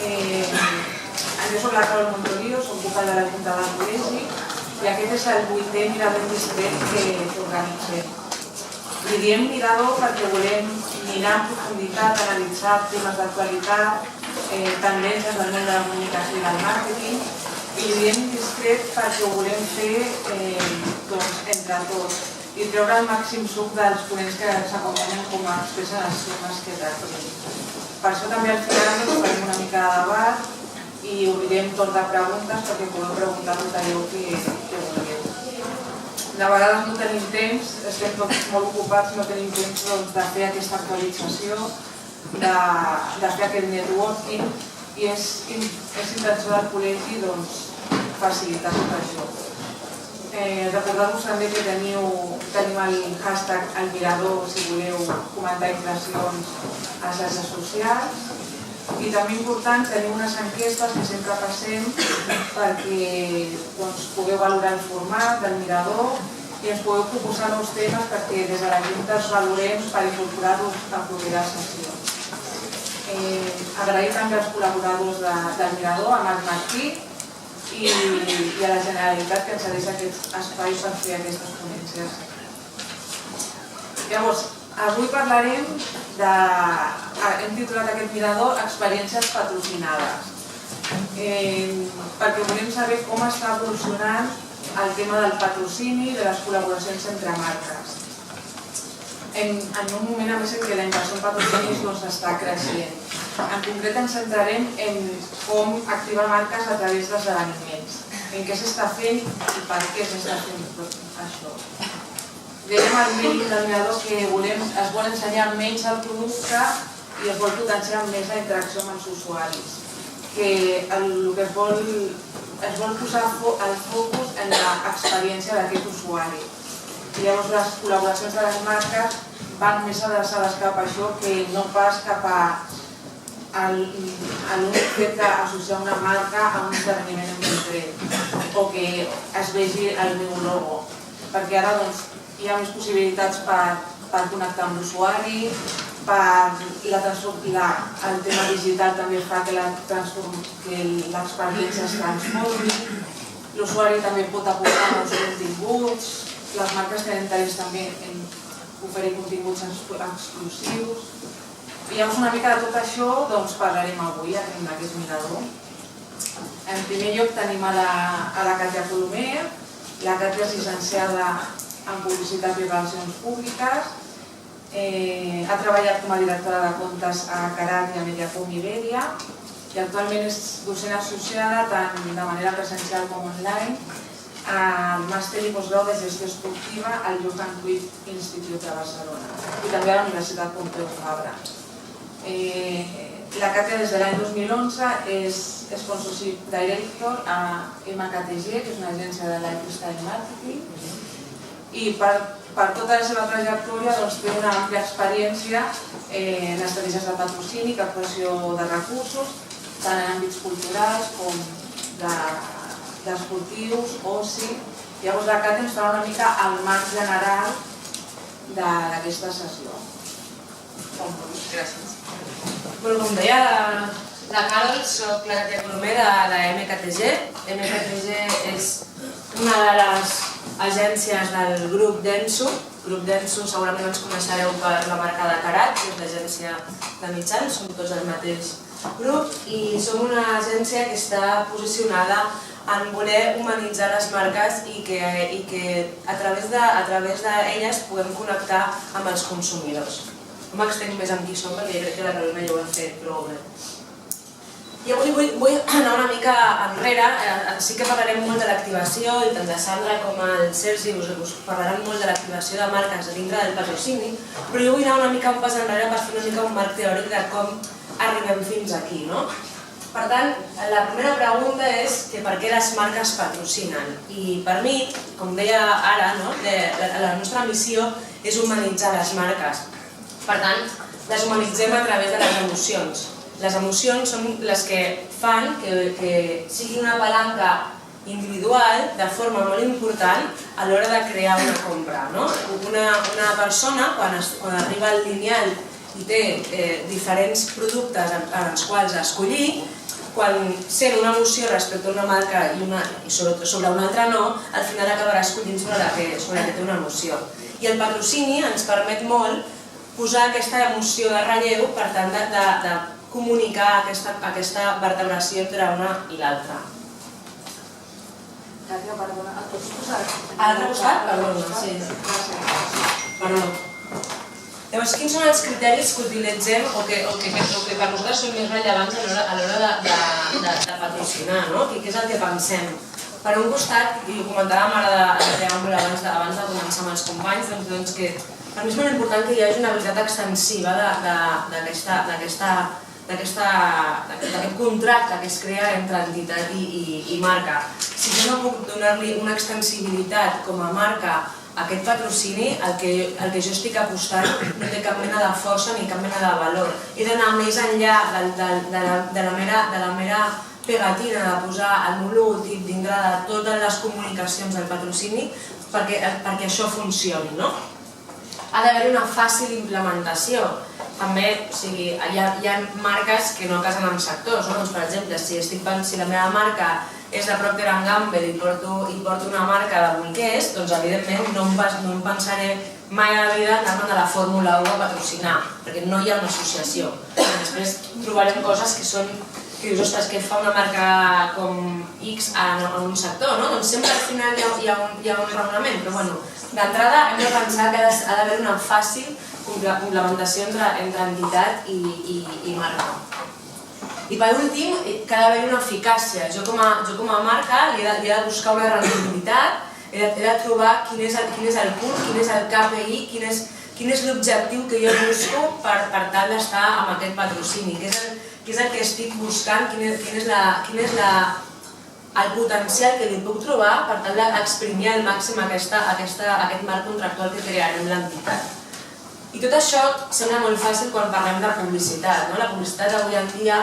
Jo soc la Carol Montolio, soc vocal de la Junta del Col·legi i aquest és el 8è mirador discret que organitzem. Li diem mirador perquè volem mirar en profunditat, analitzar temes d'actualitat, tendències del món de la comunicació i del màrqueting, i li diem discret perquè ho volem fer entre tots i treure el màxim suc dels ponents que s'acompanyen com a experts en els temes que tractem. Per això també al final farem una mica de debat i obrirem torn de preguntes perquè podeu preguntar tot allò que vulgueu. De vegades no tenim temps, estem tots molt ocupats, no tenim temps de fer aquesta actualització, de fer aquest networking i és intenció del col·legi facilitar tot això. Recordar-vos també que tenim el hashtag El Mirador si voleu comentar impressions a les xarxes socials. I també important, tenim unes enquestes que sempre passem perquè pugueu valorar el format del mirador i ens podeu proposar nous temes perquè des de la Junta els valorem per incorporar-los a properes sessions. Agrair també als col·laboradors del mirador, a Marc Martí i a la Generalitat que ens cedeix aquest espai per fer aquestes ponències. Llavors, avui parlarem hem titulat aquest mirador Experiències patrocinades, perquè volem saber com està evolucionant el tema del patrocini i de les col·laboracions entre marques. En un moment, a més, en què la inversió en patrocinis està creixent. En concret, ens centrarem en com activar marques a través d'esdeveniments, en què s'està fent i per què s'està fent tot això. Dèiem al mínim del mirador que es vol ensenyar menys el producte i es vol potenciar més la interacció amb els usuaris. Que el que es vol posar el focus en l'experiència d'aquest usuari. I llavors les col·laboracions de les marques van més adreçades cap a això que no pas cap a l'únic fet d'associar una marca a un esdeveniment en concret o que es vegi el meu logo. Perquè ara hi ha més possibilitats per connectar amb l'usuari, el tema digital també fa que l'experiència es transformi, l'usuari també pot aportar nous continguts, les marques tenen interès també en oferir continguts exclusius. I llavors una mica de tot això parlarem avui en aquest mirador. En primer lloc tenim a la Càtia Colomer. La Càtia és llicenciada en Publicitat i Relacions Públiques, ha treballat com a directora de comptes a Carat i a Mediacom Iberia i actualment és docent associada tant de manera presencial com online al màster i postgrau de gestió esportiva al Johan Cruyff Institute de Barcelona i també a la Universitat Pompeu Fabra. La Càtia des de l'any 2011 és Sponsorship Director a MKTG, que és una agència de lifestyle marketing, i per tota la seva trajectòria té una àmplia experiència en estratègies de patrocini, captació de recursos, tant en àmbits culturals com d'esportius, oci. Llavors la Càtia ens farà una mica el marc general d'aquesta sessió. Gràcies. Com deia la Carol, soc la Càtia Colomer de la MKTG. MKTG és una de les agències del grup Denso. Grup Denso segurament ens coneixereu per la marca de Carat, que és l'agència de mitjans, som tots el mateix grup i som una agència que està posicionada en voler humanitzar les marques i que a través d'elles puguem connectar amb els consumidors. No m'extenc més amb qui som perquè crec que la Carolina ja ho ha fet prou bé. I avui vull anar una mica enrere, sí que parlarem molt de l'activació i tant la Sandra com el Sergi us parlaran molt de l'activació de marques dintre del patrocini, però jo vull anar una mica un pas enrere per fer una mica un marc teòric de com arribem fins aquí. Per tant, la primera pregunta és per què les marques patrocinen. I per mi, com deia ara, la nostra missió és humanitzar les marques. Per tant, les humanitzem a través de les emocions. Les emocions són les que fan que sigui una palanca individual de forma molt important a l'hora de crear una compra. Una persona, quan arriba al lineal i té diferents productes en els quals escollir, quan sent una emoció respecte a una marca i sobre una altra no, al final acabarà escollint sobre la que té una emoció. I el patrocini ens permet molt posar aquesta emoció de relleu per tant de comunicar aquesta vertebració entre una i l'altra. Càtia, perdona, et pots posar? A l'altre costat? Perdona, sí. Perdona. Llavors, quins són els criteris que utilitzem o que per nosaltres són més rellevants a l'hora de patrocinar, no? Què és el que pensem? Per un costat, i ho comentàvem ara abans de començar amb els companys, doncs que per mi és molt important que hi hagi una habilitat extensiva d'aquest contracte que es crea entre entitat i marca. Si jo no puc donar-li una extensibilitat com a marca a aquest patrocini, el que jo estic apostant no té cap mena de força ni cap mena de valor. He d'anar més enllà de la mera pegatina de posar el meu logotip dintre de totes les comunicacions del patrocini perquè això funcioni, no? Ha d'haver-hi una fàcil implementació. També, hi ha marques que no casen amb sectors, no? Per exemple, si la meva marca és de Procter & Gamble i porto una marca de bolquers, doncs evidentment no em pensaré mai a la vida anar-me'n de la Fórmula 1 a patrocinar, perquè no hi ha una associació. Després trobarem coses que dius, ostres, què fa una marca com X en un sector, no? Doncs sempre al final hi ha un raonament, però bueno, d'entrada hem de pensar que ha d'haver una fàcil complementació entre entitat i marca. I per últim, que ha d'haver una eficàcia. Jo com a marca he de buscar una rendibilitat, he de trobar quin és el punt, quin és el KPI, quin és l'objectiu que jo busco per tal d'estar amb aquest patrocini, què és el que estic buscant, quin és el potencial que li puc trobar per tal d'exprimir al màxim aquest marc contractual que crearem l'entitat. I tot això sembla molt fàcil quan parlem de publicitat. La publicitat avui en dia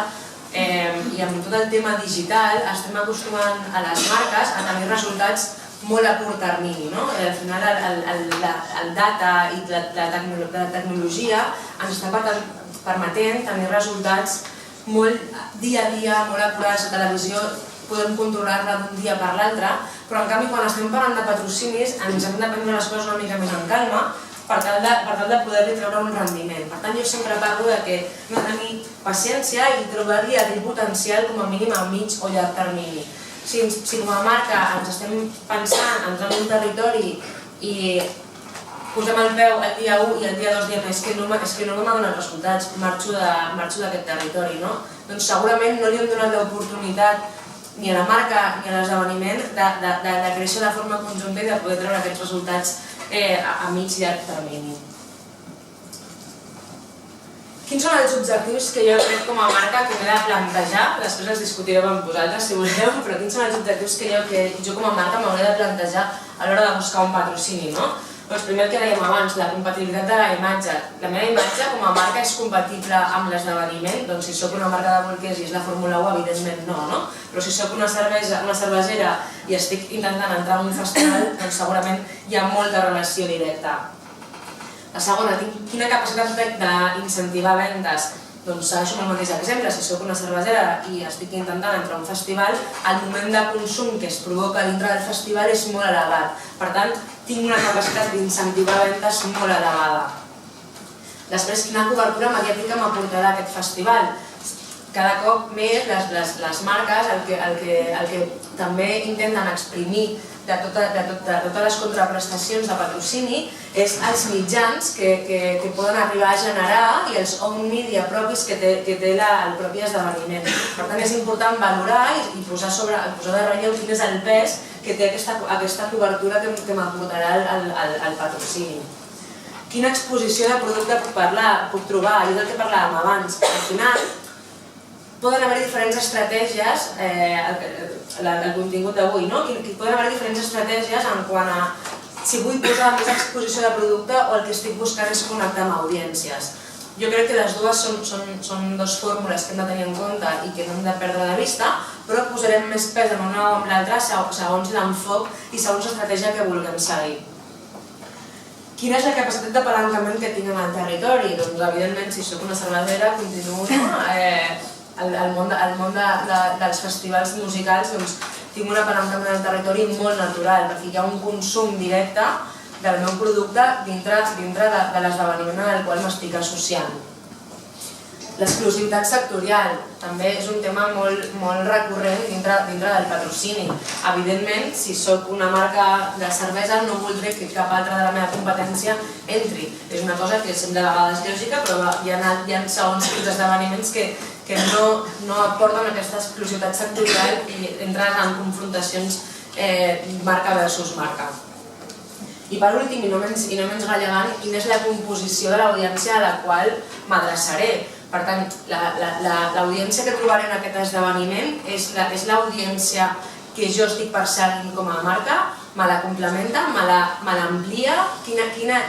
i amb tot el tema digital estem acostumant a les marques a tenir resultats molt a curt termini. Al final el data i la tecnologia ens està permetent tenir resultats molt dia a dia, molt acurats. A televisió podem controlar-la d'un dia per l'altre, però en canvi quan estem parlant de patrocinis ens hem de prendre les coses una mica més en calma per tal de poder-li treure un rendiment. Per tant, jo sempre parlo que hem de tenir paciència i trobar-li aquell potencial com a mínim a mig o llarg termini. Si com a marca ens estem pensant entrar en un territori i posem el peu el dia 1 i el dia 2 diem és que no m'ha donat resultats, marxo d'aquest territori, doncs segurament no li hem donat l'oportunitat ni a la marca ni a l'esdeveniment de créixer de forma conjunta i de poder treure aquests resultats a mig i llarg termini. Quins són els objectius que jo crec com a marca que m'he de plantejar? Després els discutirem amb vosaltres si voleu, però quins són els objectius que jo com a marca m'hauré de plantejar a l'hora de buscar un patrocini, no? Doncs primer el que dèiem abans, la compatibilitat de la imatge. La meva imatge com a marca és compatible amb l'esdeveniment, doncs si soc una marca de bolquers i és la Fórmula 1, evidentment no? Però si soc una cervesera i estic intentant entrar en un festival, doncs segurament hi ha molta relació directa. La segona, quina capacitat d'incentivar vendes? Doncs segueixo amb el mateix exemple, si soc una cervesera i estic intentant entrar a un festival, el moment de consum que es provoca dintre del festival és molt elevat. Per tant, tinc una capacitat d'incentivar vendes molt elevada. Després, quina cobertura mediàtica m'aportarà aquest festival? Cada cop més les marques el que també intenten exprimir de totes les contraprestacions de patrocini és els mitjans que poden arribar a generar i els own media propis que té el propi esdeveniment. Per tant, és important valorar i posar de relleu quin és el pes que té aquesta cobertura que m'aportarà el patrocini. Quina exposició de producte puc trobar? I és el que parlàvem abans. Al final, poden haver diferents estratègies, el contingut d'avui, poden haver diferents estratègies en quant a si vull posar més exposició de producte o el que estic buscant és connectar amb audiències. Jo crec que les dues són dues fórmules que hem de tenir en compte i que no hem de perdre de vista, però posarem més pes en una o en l'altra segons l'enfoc i segons l'estratègia que vulguem seguir. Quina és la capacitat de palancament que tinc en el territori? Doncs, evidentment, si soc una cervesera, continuo al món dels festivals musicals, doncs tinc un apalancament al territori molt natural, perquè hi ha un consum directe del meu producte dintre de l'esdeveniment en el qual m'estic associant. L'exclusivitat sectorial també és un tema molt recurrent dintre del patrocini. Evidentment, si sóc una marca de cervesa, no voldré que cap altra de la meva competència entri. És una cosa que de vegades és lògica, però hi ha segons quins esdeveniments que no aporten aquesta exclusivitat sectorial i entren en confrontacions marca versus marca. I per últim, i no menys rellevant, quina és la composició de l'audiència a la qual m'adreçaré. Per tant, l'audiència que trobaré en aquest esdeveniment és l'audiència que jo estic perseguint com a marca, me la complementa, me l'amplia, de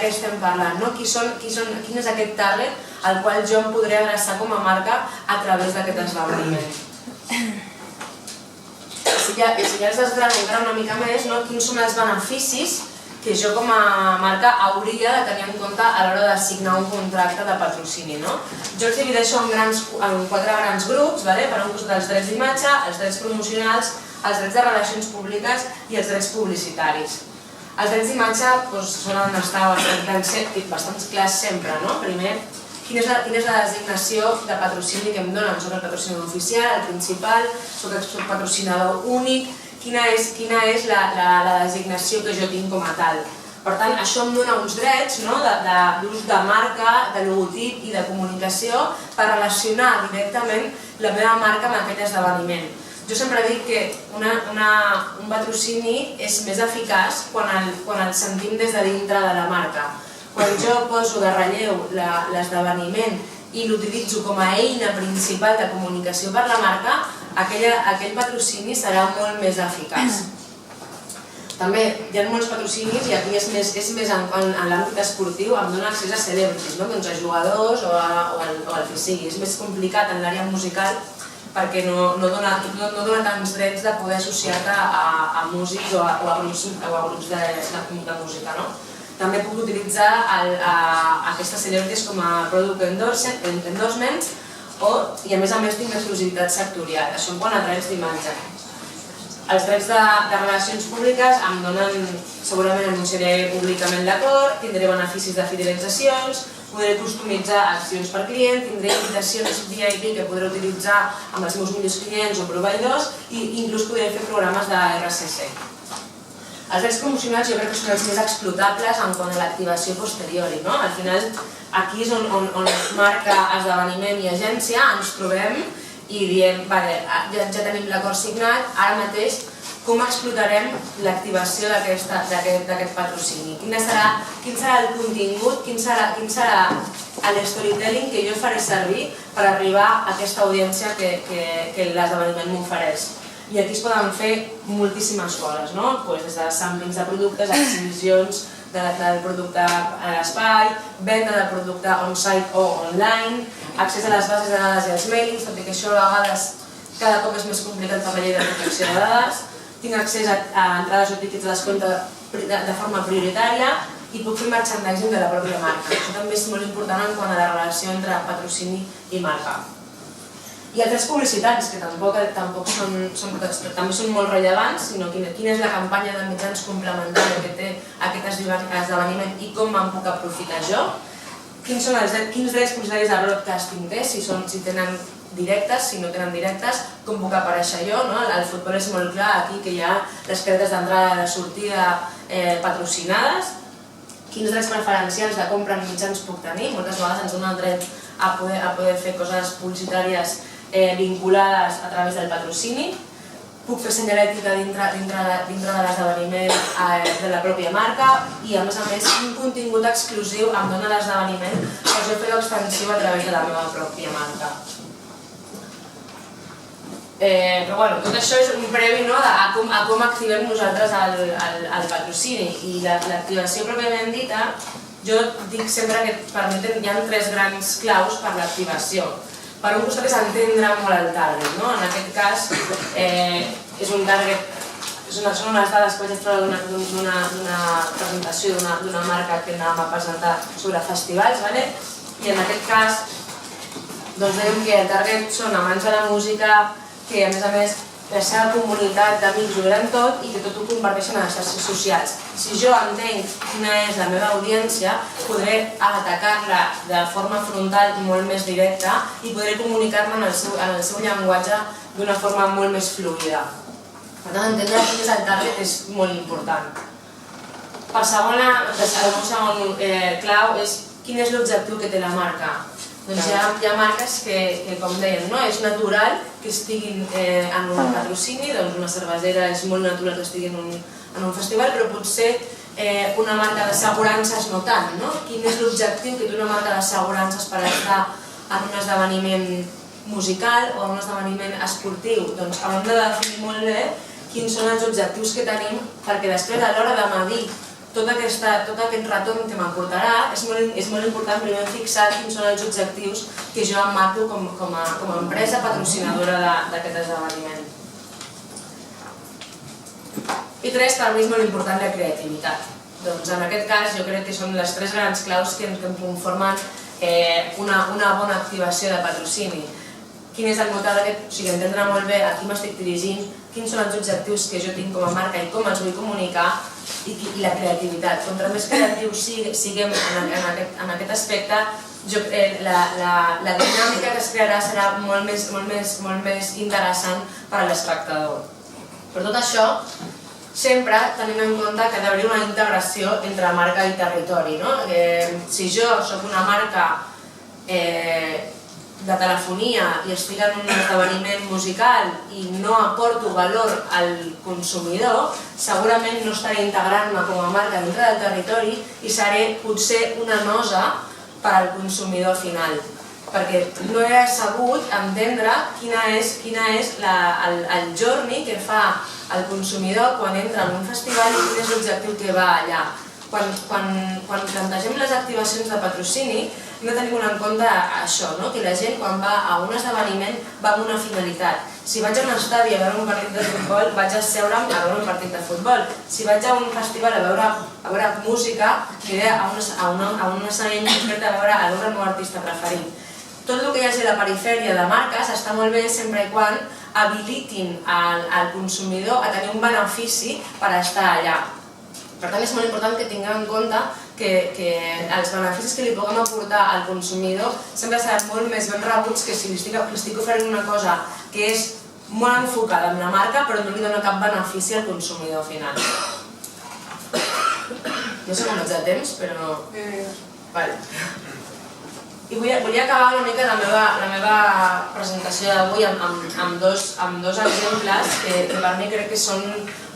què estem parlant, quin és aquest target al qual jo em podré adreçar com a marca a través d'aquest esdeveniment. Si ja els desgrano encara una mica més, quins són els beneficis que jo com a marca hauria de tenir en compte a l'hora de signar un contracte de patrocini. Jo els divideixo en 4 grans grups, per un costat els drets d'imatge, els drets promocionals, els drets de relacions públiques i els drets publicitaris. Els drets d'imatge solen estar bastant clars sempre. Primer, quina és la designació de patrocini que em donen? Soc el patrocinador oficial, el principal, soc el patrocinador únic, quina és la designació que jo tinc com a tal. Per tant, això em dona uns drets d'ús de marca, de logotip i de comunicació per relacionar directament la meva marca amb aquest esdeveniment. Jo sempre dic que un patrocini és més eficaç quan el sentim des de dintre de la marca. Quan jo poso de relleu l'esdeveniment i l'utilitzo com a eina principal de comunicació per la marca, aquell patrocini serà molt més eficaç. També hi ha molts patrocinis i aquí és més en l'àmbit esportiu, em dona accés a celebrities, a jugadors o al que sigui. És més complicat en l'àrea musical perquè no dona tants drets de poder associar-te a músics o a grups de música. També puc utilitzar aquestes celebrities com a product endorsements i a més tinc exclusivitat sectorial. Això en quant a drets d'imatge. Els drets de relacions públiques em donen, segurament anunciaré públicament l'acord, tindré beneficis de fidelitzacions, podré customitzar accions per client, tindré invitacions VIP que podré utilitzar amb els meus millors clients o proveïdors i inclús podré fer programes de RSS. Els drets promocionals jo crec que són els més explotables en quant a l'activació posteriori. Al final, aquí és on marca, esdeveniment i agència ens trobem i diem, ja tenim l'acord signat, ara mateix com explotarem l'activació d'aquest patrocini. Quin serà el contingut, quin serà el que jo faré servir per arribar a aquesta audiència que l'esdeveniment m'ofereix. I aquí es poden fer moltíssimes coses, des de samplings de productes, exhibicions del producte a l'espai, venda del producte on-site o online, accés a les bases de dades i els mailings, tot i que això a vegades cada cop és més complicat per la llei de protecció de dades. Tinc accés a entrades o tíquets a descompte de forma prioritària i puc fer merchandising de la pròpia marca. Això també és molt important en quant a la relació entre patrocini i marca. I els drets publicitaris, que també són molt rellevants, sinó quina és la campanya de mitjans complementària que té aquest esdeveniment i com me'n puc aprofitar jo. Quins drets publicitaris de broadcasting té, si tenen directes, si no tenen directes, com puc aparèixer jo. El futbol és molt clar, aquí que hi ha les cartes d'entrada i de sortida patrocinades. Quins drets preferencials de compra en mitjans puc tenir? Moltes vegades ens dona el dret a poder fer coses publicitàries vinculades a través del patrocini. Puc fer senyalètica dintre de l'esdeveniment de la pròpia marca i a més un contingut exclusiu em dona l'esdeveniment per jo fer-ho extensiu a través de la meva pròpia marca. Però tot això és un previ a com activem nosaltres el patrocini i l'activació pròpiament dita. Jo dic sempre que hi ha 3 grans claus per l'activació. Per un costat és entendre molt el target. En aquest cas és un target són unes dades que vaig treure d'una presentació d'una marca que anàvem a presentar sobre festivals, i en aquest cas dèiem que el target són amants de la música, que a més la seva comunitat d'amics ho venen tot i que tot ho comparteixen a les xarxes socials. Si jo entenc quina és la meva audiència, podré atacar-la de forma frontal i molt més directa i podré comunicar-me en el seu llenguatge d'una forma molt més fluida. Per tant, entendre quin és el target és molt important. El segon clau és quin és l'objectiu que té la marca. Doncs hi ha marques que, com deien, és natural que estiguin en un patrocini, doncs una cervesera és molt natural que estigui en un festival, però potser una marca d'assegurances no tant, no? Quin és l'objectiu que té una marca d'assegurances per estar en un esdeveniment musical o en un esdeveniment esportiu? Doncs haurem de definir molt bé quins són els objectius que tenim, perquè després a l'hora de medir tot aquest retorn que m'aportarà, és molt important primer fixar quins són els objectius que jo em marco com a empresa patrocinadora d'aquest esdeveniment. I tres, per mi és molt important la creativitat. Doncs en aquest cas jo crec que són les tres grans claus que conformen una bona activació de patrocini. Quin és el meu target, o sigui, entendre molt bé a qui m'estic dirigint, quins són els objectius que jo tinc com a marca i com els vull comunicar, i la creativitat. Contra més creatius siguem en aquest aspecte, la dinàmica que es crearà serà molt més interessant per a l'espectador. Per tot això, sempre tenim en compte que ha d'haver una integració entre marca i territori. Si jo soc una marca de telefonia i estic en un esdeveniment musical i no aporto valor al consumidor, segurament no estaré integrant-me com a marca dintre del territori i seré potser una nosa per al consumidor final, perquè no he sabut entendre quina és el journey que fa el consumidor quan entra en un festival i quin és l'objectiu que va allà. Quan plantegem les activacions de patrocini, hem de tenir en compte això, que la gent quan va a un esdeveniment va amb una finalitat. Si vaig a un estadi a veure un partit de futbol, vaig a seure'm a veure un partit de futbol. Si vaig a un festival a veure música, aniré a un escenari concret a veure el meu artista preferit. Tot el que hi hagi a la perifèria de marques està molt bé sempre i quan habilitin al consumidor a tenir un benefici per estar allà. Per tant, és molt important que tinguem en compte que els beneficis que li puguem aportar al consumidor sempre seran molt més ben rebuts que si li estic oferint una cosa que és molt enfocada en la marca però no li dona cap benefici al consumidor final. No sé com ets de temps, però... Vale. I volia acabar una mica la meva presentació d'avui amb dos exemples que per mi crec que són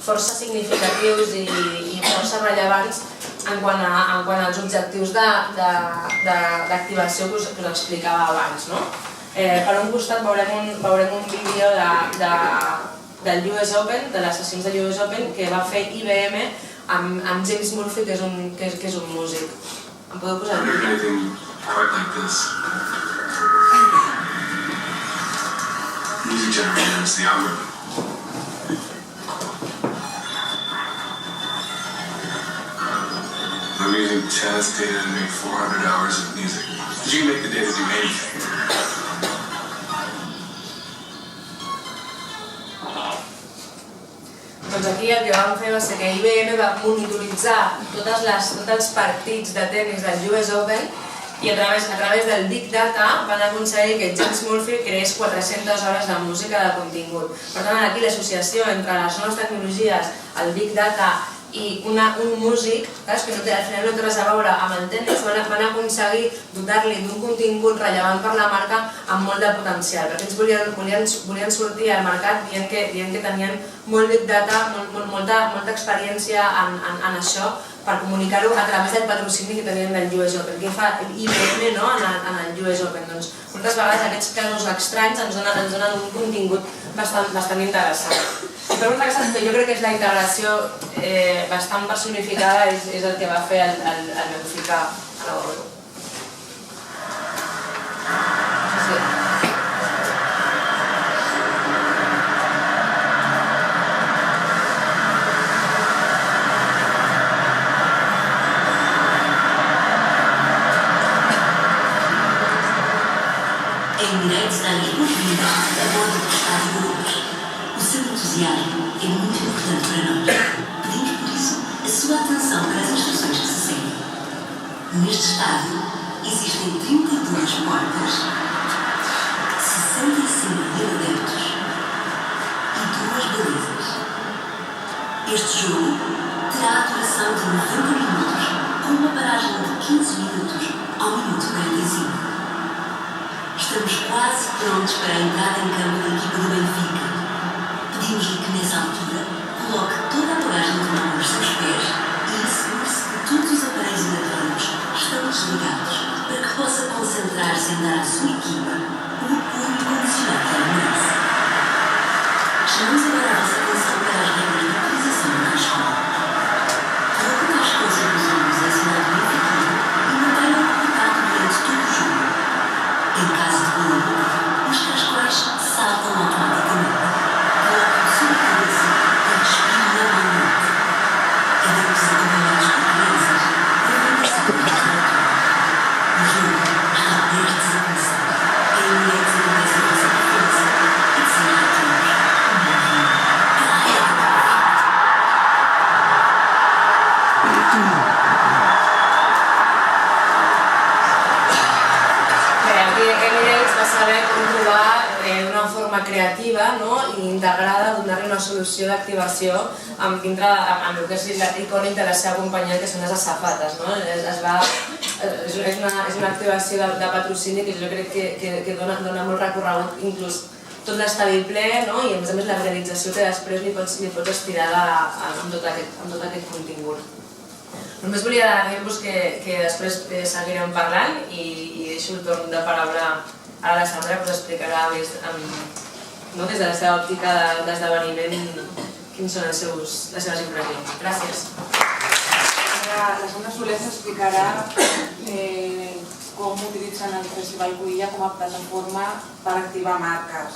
força significatius i força rellevants en quant als objectius d'activació que us explicava abans. Per un costat veurem un vídeo del US Open, de les sessions del US Open que va fer IBM amb James Murphy, que és un músic. Em podeu posar el vídeo? Music generator is the algorithm. I'm using Chaz data to make 400 hours of music. But you can make the data do anything. Doncs aquí el que vam fer va ser que IBM va monitoritzar tots els partits de tenis del US Open i a través del Big Data van aconseguir que James Murphy creés 400 hores de música de contingut. Per tant, aquí l'associació entre les noves tecnologies, el Big Data i un músic, que al final no té res a veure amb el tenis, van aconseguir dotar-li d'un contingut rellevant per la marca amb molt de potencial, perquè ells volien sortir al mercat dient que tenien molt Big Data, molta experiència en això, per comunicar-ho a través del patrocini que tenien del US Open. Què fa IBM en el US Open? Doncs moltes vegades aquests casos estranys ens donen un contingut bastant interessant. I per un altre jo crec que és la integració bastant personificada, és el que va fer el Benfica a la Bordo. Neste estádio existem 32 portas, 65.000 adeptos e 2 balizas. Este jogo terá a duração de 90 minutos, com uma paragem de 15 minutos ao minuto 45. Estamos quase prontos para a entrada em campo da equipa do Benfica. Pedimos-lhe que, nessa altura, coloque toda a bagagem de mão aos seus pés e assegure-se que todos os aparelhos eletrónicos estão desligados para que possa concentrar-se em dar à sua equipa o apoio incondicional que ela merece. Chamamos agora a vossa atenção para as regras de utilização da escola. Coloque as coisas dos ombros em sinal de unificado e mantenha o contato durante todo o jogo. Em caso de golo, os cascóis saltam automaticamente. Coloque a sua cabeça e respire normalmente. Adeptos acompanhados por crianças devem passar por este relatório. O jogo está prestes a começar. É iminente agradecer a vossa preferência e desejar a todos um bom dia. Aquí Emirates va saber com trobar una forma creativa i integrada, donar-li una solució d'activació dintre amb el que és l'icònic de la seva companyia, que són les azafates. És una activació de patrocini que jo crec que dona molt recorregut, inclús tot l'estadi ple, i a més la realització que després li pots estirar amb tot aquest contingut. Només volia dir-vos que després seguirem parlant i deixo el torn de paraula a la Sandra, que us explicarà des de la seva òptica d'esdeveniment quines són les seves impressions. Gràcies. La Sandra Soler explicarà com utilitzen el Festival Cruïlla com a plataforma per activar marques.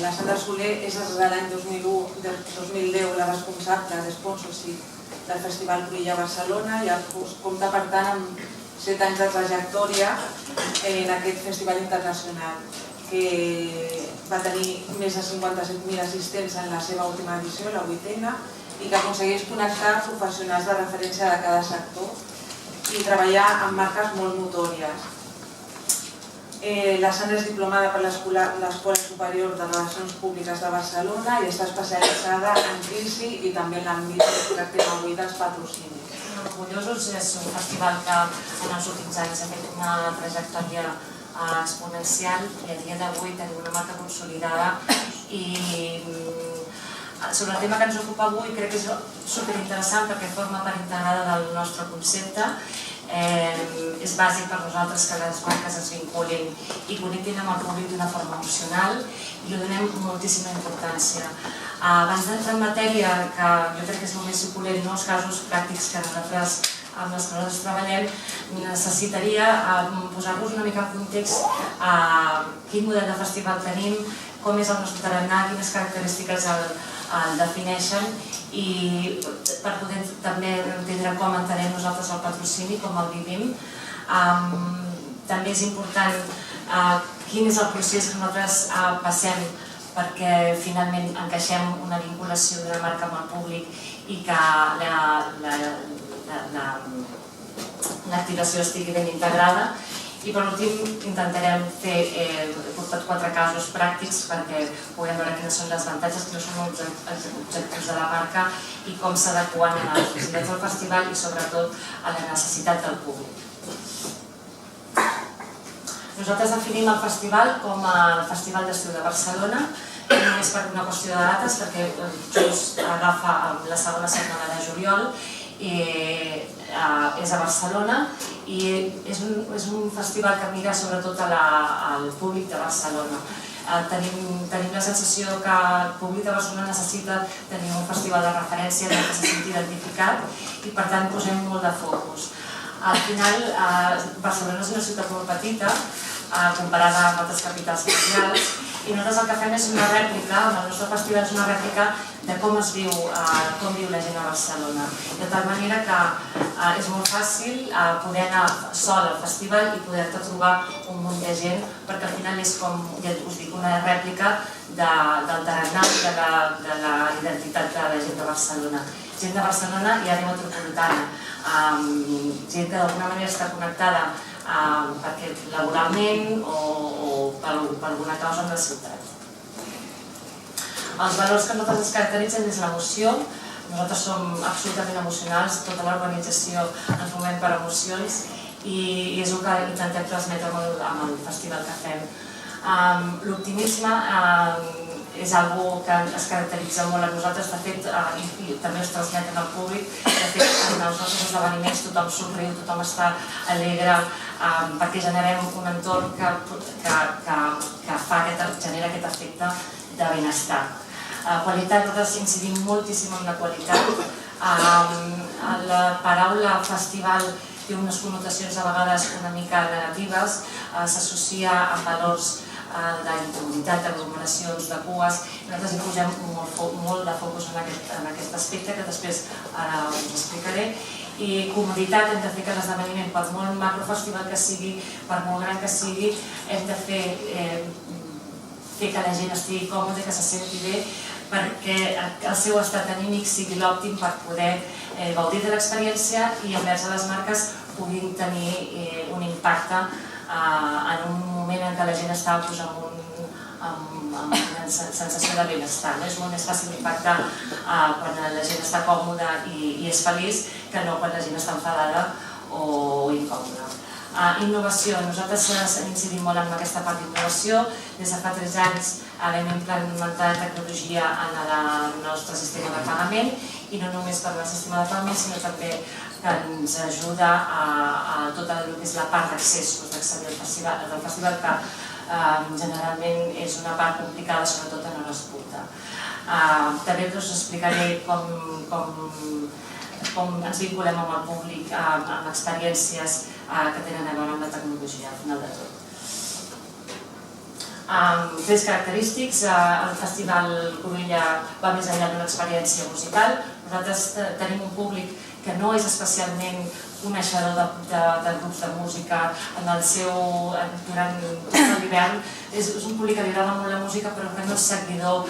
La Sandra Soler és des de l'any 2010 la responsable de sponsorship del Festival Cruïlla Barcelona i compta per tant amb 7 anys de trajectòria en aquest festival internacional, que va tenir més de 57.000 assistents en la seva última edició, la 8ª, i que aconsegueix connectar professionals de referència de cada sector i treballar amb marques molt notòries. La Sandra és diplomada per l'Escola Superior de Relacions Públiques de Barcelona i està especialitzada en crisi i també en l'àmbit que tractem avui dels patrocinis. Orgullosos és un festival que en els últims anys ha fet una trajectòria exponencial i a dia d'avui tenim una marca consolidada i sobre el tema que ens ocupa avui crec que és superinteressant perquè forma part integrada del nostre concepte. És bàsic per nosaltres que les marques es vinculin i connectin amb el públic d'una forma emocional i li donem moltíssima importància. Abans d'entrar en matèria, que jo crec que és molt més suculent, els casos pràctics que nosaltres amb les que nosaltres treballem, necessitaria posar-vos una mica en context quin model de festival tenim, com és el nostre tarannà, quines característiques el defineixen i per poder també entendre com entenem nosaltres el patrocini, com el vivim. També és important quin és el procés que nosaltres passem perquè finalment encaixem una vinculació d'una marca amb el públic i que l'activació estigui ben integrada. I per últim intentarem he portat 4 casos pràctics perquè puguem veure quines són les avantatges, quins són els objectius de la marca i com s'adequen a les necessitats del festival i sobretot a la necessitat del públic. Nosaltres definim el festival com el Festival d'Estiu de Barcelona, no només per una qüestió de dates, perquè just agafa la segona setmana de juliol, és a Barcelona i és un festival que mira sobretot al públic de Barcelona. Tenim la sensació que el públic de Barcelona necessita tenir un festival de referència en què se senti identificat i per tant posem molt de focus. Al final, Barcelona és una ciutat molt petita comparada amb altres capitals mundials i nosaltres el que fem és una rèplica, el nostre festival és una rèplica de com es viu, com viu la gent a Barcelona. De tal manera que és molt fàcil poder anar sol al festival i poder-te trobar un munt de gent perquè al final és com, ja us dic, una rèplica del tarannà de la identitat de la gent de Barcelona. Gent de Barcelona i àrea metropolitana. gent que d'alguna manera està connectada perquè laboralment o per alguna causa en la ciutat. Els valors que nosaltres ens caracteritzen és l'emoció. Nosaltres som absolutament emocionals, tota l'organització ens movem per emocions i és el que intentem transmetre amb el festival que fem. L'optimisme és algo que es caracteritza molt a nosaltres, de fet, i també es transmet al públic. De fet, en els nostres esdeveniments tothom somriu, tothom està alegre, perquè generem un entorn que genera aquest efecte de benestar. Qualitat, nosaltres incidim moltíssim en la qualitat. La paraula festival té unes connotacions a vegades una mica negatives, s'associa amb valors d'incomoditat, d'aglomeracions, de cues, i nosaltres hi posem molt de focus en aquest aspecte que després us explicaré. I comoditat, hem de fer que l'esdeveniment, per molt macrofestival que sigui, per molt gran que sigui, hem de fer que la gent estigui còmode, que se senti bé, perquè el seu estat anímic sigui l'òptim per poder gaudir de l'experiència i envers a les marques puguin tenir un impacte en un moment en què la gent està amb una sensació de benestar. És molt més fàcil impactar quan la gent està còmoda i és feliç que no quan la gent està enfadada o incòmoda. Innovació. Nosaltres incidim molt en aquesta part d'innovació. Des de fa 3 anys hem implementat tecnologia en el nostre sistema de pagament i no només per al sistema de pagament, sinó també que ens ajuda a tota el que és la part d'accessos d'accedir al festival, que generalment és una part complicada, sobretot en hores punta. També us explicaré com ens vinculem amb el públic, amb experiències que tenen a veure amb la tecnologia, al final de tot. Trets característics. El Festival Cruïlla va més enllà d'una experiència musical. Nosaltres tenim un públic que no és especialment coneixedor de grups de música durant l'hivern. És un públic que li agrada molt la música, però que no és seguidor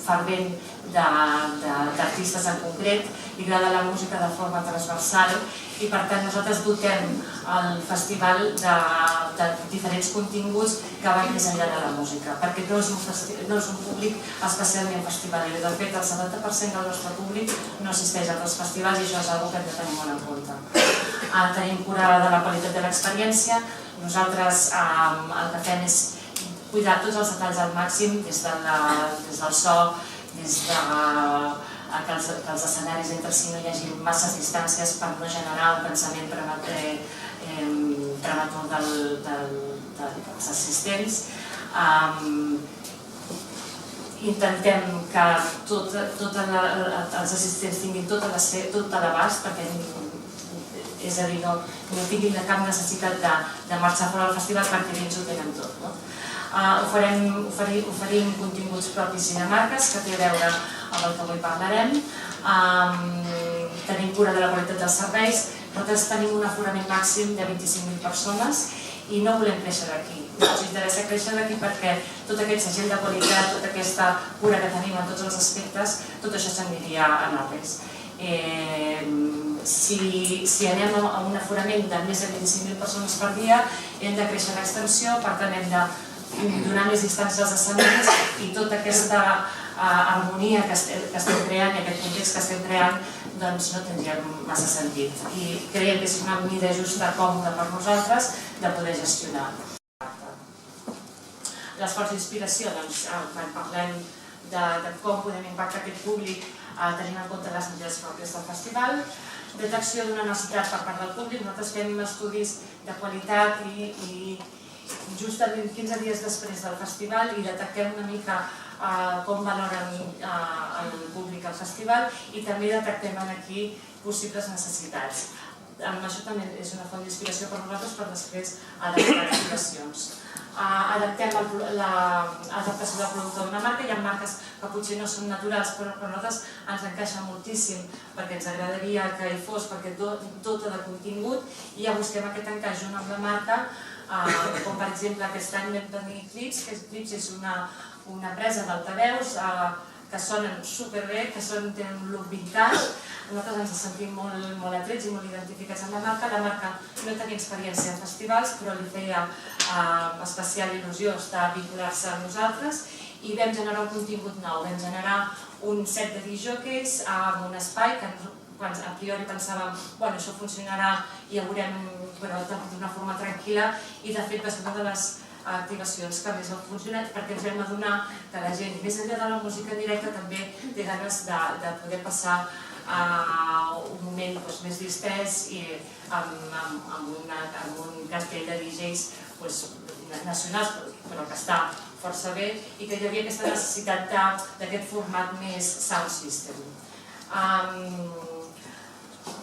fervent d'artistes en concret, li agrada la música de forma transversal i per tant nosaltres dotem el festival de diferents continguts que van més enllà de la música, perquè no és un públic especialment festivaler. De fet, el 70% del nostre públic no assisteix a altres festivals i això és una cosa que hem de tenir molt en compte. Tenim cura de la qualitat de l'experiència. Nosaltres el que fem és cuidar tots els detalls al màxim, des del so, des que els escenaris entre si no hi hagi masses distàncies per no generar un pensament prematur dels assistents. Intentem que tots els assistents tinguin tot a l'abast, perquè és a dir, no tinguin cap necessitat de marxar fora del festival perquè ells ho tenen tot. Oferim continguts propis i de marques que té a veure amb el que avui parlarem. Tenim cura de la qualitat dels serveis. Nosaltres tenim un aforament màxim de 25.000 persones i no volem créixer d'aquí. Ens interessa créixer d'aquí perquè tot aquest segell de qualitat, tota aquesta cura que tenim en tots els aspectes, tot això s'aniria en orris. Si anem a un aforament de més de 25.000 persones per dia, hem de créixer l'extensió, per tant hem de donar més distància als escenaris i tota aquesta harmonia que estem creant i aquest context que estem creant doncs no tindria massa sentit. I creiem que és una mida justa, còmoda per nosaltres de poder gestionar. L'esforç d'inspiració, doncs, quan parlem de com podem impactar aquest públic tenint en compte les necessitats pròpies del festival. Detecció d'una necessitat per part del públic. Nosaltres fem estudis de qualitat i justament 15 dies després del festival i detectem una mica com valoren el públic al festival i també detectem aquí possibles necessitats. Això també és una font d'inspiració per nosaltres per després adaptar actuacions. Adaptem l'adaptació del producte d'una marca. Hi ha marques que potser no són naturals, però per nosaltres ens encaixa moltíssim perquè ens agradaria que hi fos, perquè dota de contingut i ja busquem aquest encaix junt amb la marca, com per exemple aquest any vam tenir Clips, que Clips és una empresa d'altaveus que sonen superbé, que tenen un look vintage. Nosaltres ens sentim molt atrets i molt identificats amb la marca. La marca no tenia experiència en festivals, però li feia especial il·lusió estar vincular-se amb nosaltres i vam generar un contingut nou. Vam generar un set de discjòqueis amb un espai que a priori pensàvem que això funcionarà i ho veurem d'una forma tranquil·la, i de fet va ser una de les activacions que més han funcionat, perquè ens vam adonar que la gent, més enllà de la música en directe, també té ganes de poder passar un moment més distès i amb un castell de DJs nacionals, però que està força bé, i que hi havia aquesta necessitat d'aquest format més sound system.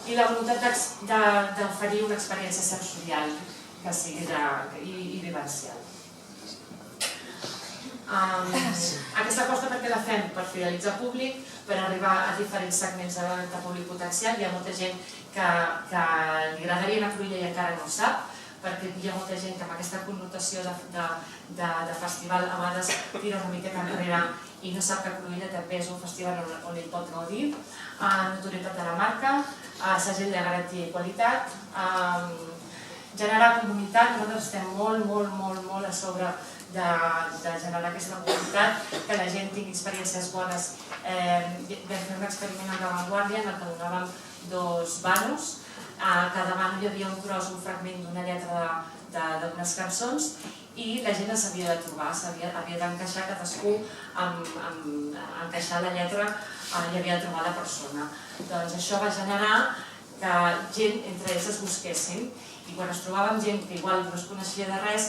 I la voluntat d'oferir una experiència sensorial que sigui i vivencial. Aquesta aposta perquè la fem? Per fidelitzar públic, per arribar a diferents segments de públic potencial. Hi ha molta gent que li agradaria anar a Cruïlla i encara no ho sap, perquè hi ha molta gent que amb aquesta connotació de festival a vegades tira una miqueta enrere i no sap que Cruïlla també és un festival on ell pot gaudir. Notorietat de la marca, segell de garantia i qualitat, generar comunitat. Nosaltres estem molt a sobre de generar aquesta comunitat, que la gent tingui experiències bones. Vam fer un experiment amb La Vanguardia en el que donàvem 2 vanos. A cada vano hi havia un tros, un fragment d'una lletra d'unes cançons, i la gent els havia de trobar, havia d'encaixar cadascú, encaixar la lletra, i havia de trobar la persona. Doncs això va generar que gent entre ells es busquessin, i quan es trobaven gent que igual no es coneixia de res,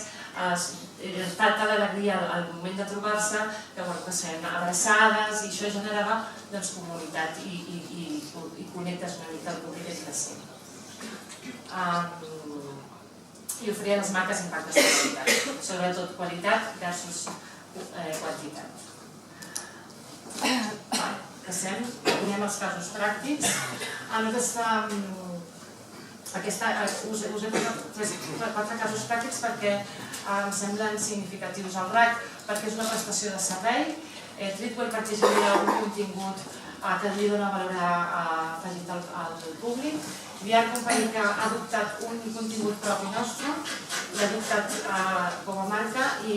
era tanta l'alegria al moment de trobar-se que es feien abraçades, i això generava comunitat i connectes una mica al públic entre si. I oferia a les marques impactes de qualitat, sobretot qualitat versus quantitat. Passem, anem als casos pràctics. Us he posat 4 casos pràctics perquè em semblen significatius. El RAC, perquè és una prestació de servei. Treatwell, perquè genera un contingut que li dona valor afegit al públic. VR Company, que ha adoptat un contingut propi nostre, l'ha adoptat com a marca i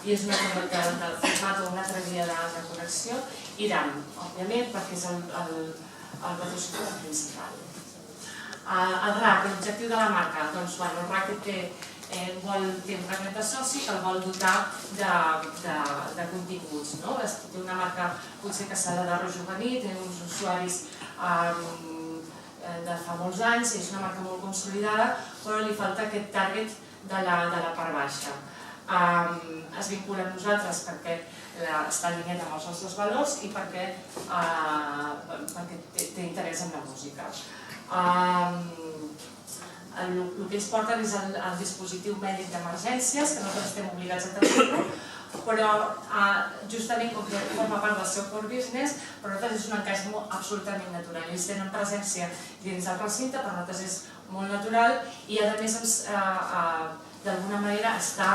és una cosa del format o una altra via de connexió. I DAM, òbviament, perquè és el patrocinador principal. El RAC, l'objectiu de la marca, doncs el RAC té un fragment de soci que el vol dotar de continguts. Té una marca potser que s'ha de rejuvenir, té uns usuaris de fa molts anys, és una marca molt consolidada, però li falta aquest target de la part baixa. Es vincula amb nosaltres perquè està alineat amb els nostres valors i perquè té interès en la música. El que ens porten és el dispositiu mèdic d'emergències, que nosaltres estem obligats a tenir-lo, però justament com que forma part del seu core business, per nosaltres és un encaix absolutament natural. Ells tenen presència dins del recinte, per nosaltres és molt natural i a més d'alguna manera està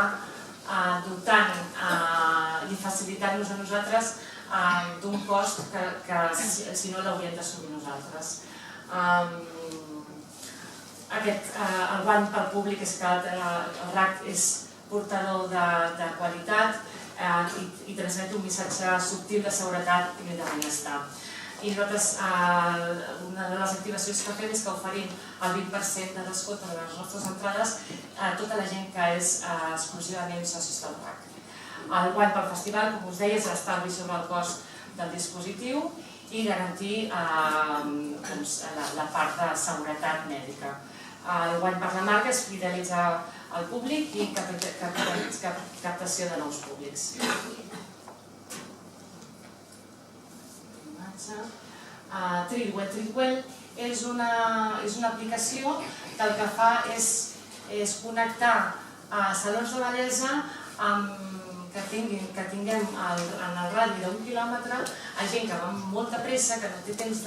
dotant i facilitant-nos a nosaltres d'un cost que si no l'hauríem d'assumir nosaltres. El guany pel públic és que el RAC és portador de qualitat i transmet un missatge subtil de seguretat i de benestar. I nosaltres, una de les activacions que fem és que oferim el 20% de descompte de les nostres entrades a tota la gent que és exclusivament socis del RAC. El guany pel festival, com us deia, és l'estalvi sobre el cost del dispositiu i garantir la part de seguretat mèdica. El guany per la marca és fidelitzar el públic i captació de nous públics. Treatwell és una aplicació que el que fa és connectar salons de bellesa que tinguem en el radi d'1 quilòmetre a gent que va amb molta pressa, que no té temps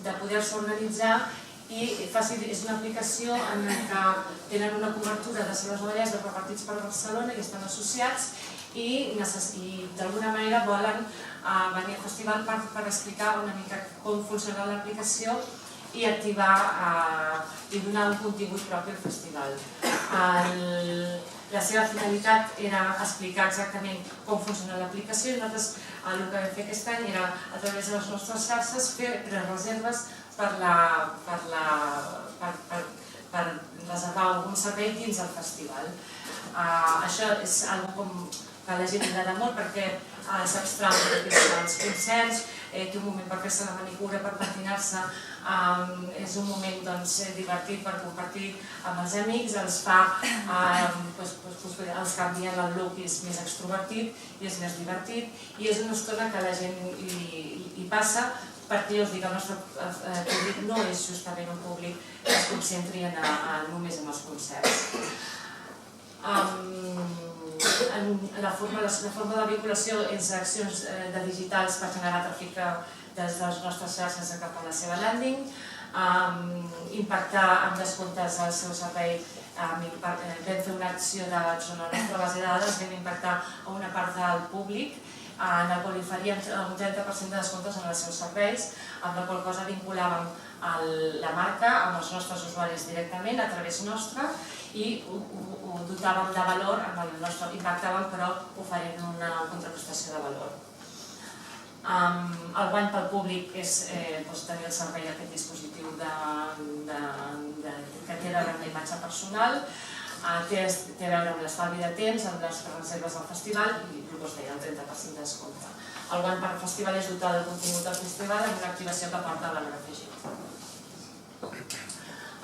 de poder-se organitzar i és una aplicació en què tenen una cobertura de sales de bellesa repartits per Barcelona i estan associats i d'alguna manera volen venir al festival per explicar una mica com funciona l'aplicació i activar i donar un contingut propi al festival. La seva finalitat era explicar exactament com funciona l'aplicació i nosaltres el que vam fer aquest any era a través de les nostres xarxes fer reserves per reservar algun servei dins del festival. Això és una cosa que a la gent agrada molt perquè s'abstrau dels concerts, té un moment per fer-se la manicura, per patinar-se, és un moment divertit per compartir amb els amics, els canvien el look i és més extrovertit i és més divertit i és una estona que la gent hi passa perquè jo us dic, el nostre públic no és justament un públic que es concentri només en els concerts. La forma de vinculació entre accions digitals per generar tràfic des de les nostres xarxes cap a la seva landing, impactar amb descomptes al seu servei. Vam fer una acció de la nostra base de dades, vam impactar a una part del públic en el qual oferíem un 30% de descomptes en els seus serveis, amb la qual cosa vinculàvem la marca amb els nostres usuaris directament a través nostre i ho dotàvem de valor, impactàvem però oferint una contraprestació de valor. El guany pel públic és tenir al servei aquest dispositiu que té a veure amb la imatge personal, té a veure amb l'estalvi de temps, amb les reserves del festival i el que us deia, el 30% de descompte. El guany per festival és dotar del contingut del festival amb una activació que porta valor afegit.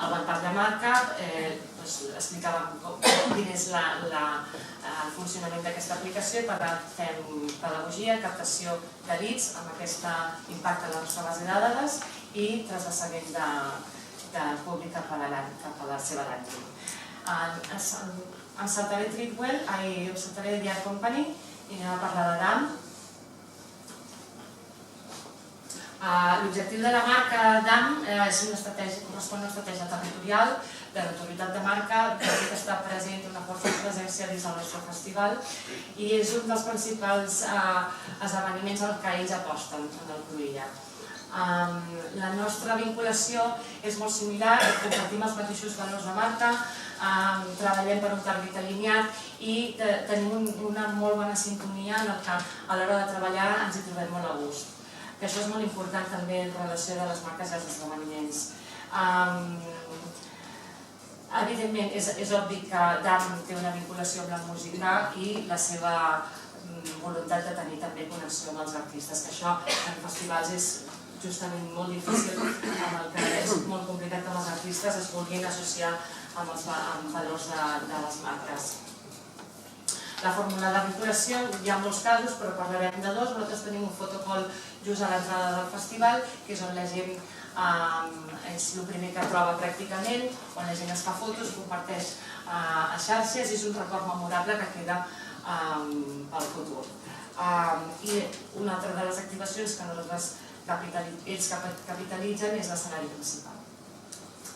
El guany per la marca, explicàvem quin és el funcionament d'aquesta aplicació, per tant fem pedagogia, captació de leads amb aquest impacte a la nostra base de dades i trasbassament del públic cap a la seva landing. Em saltaré Treatwell, em saltaré The Art Company i anem a parlar de DAM. L'objectiu de la marca DAM correspon a una estratègia territorial de notorietat de marca, que està present una forta presència dins del nostre festival i és un dels principals esdeveniments en què ells aposten en el Cruïlla. La nostra vinculació és molt similar, compartim els mateixos valors de marca, treballem per un target alineat i tenim una molt bona sintonia en què a l'hora de treballar ens hi trobem molt a gust. Això és molt important també en relació de les marques i els esdeveniments. Evidentment, és obvi que DAM té una vinculació amb la música i la seva voluntat de tenir també connexió amb els artistes, que això en festivals és justament molt difícil, amb el que és molt complicat que els artistes es vulguin associar amb valors de les marques. La fórmula de vinculació, hi ha molts casos, però parlarem de dos. Nosaltres tenim un fotocall just a l'entrada del festival, que és on la gent és el primer que troba pràcticament, on la gent es fa fotos, comparteix a xarxes i és un record memorable que queda pel futur. I una altra de les activacions que ells capitalitzen és l'escenari principal.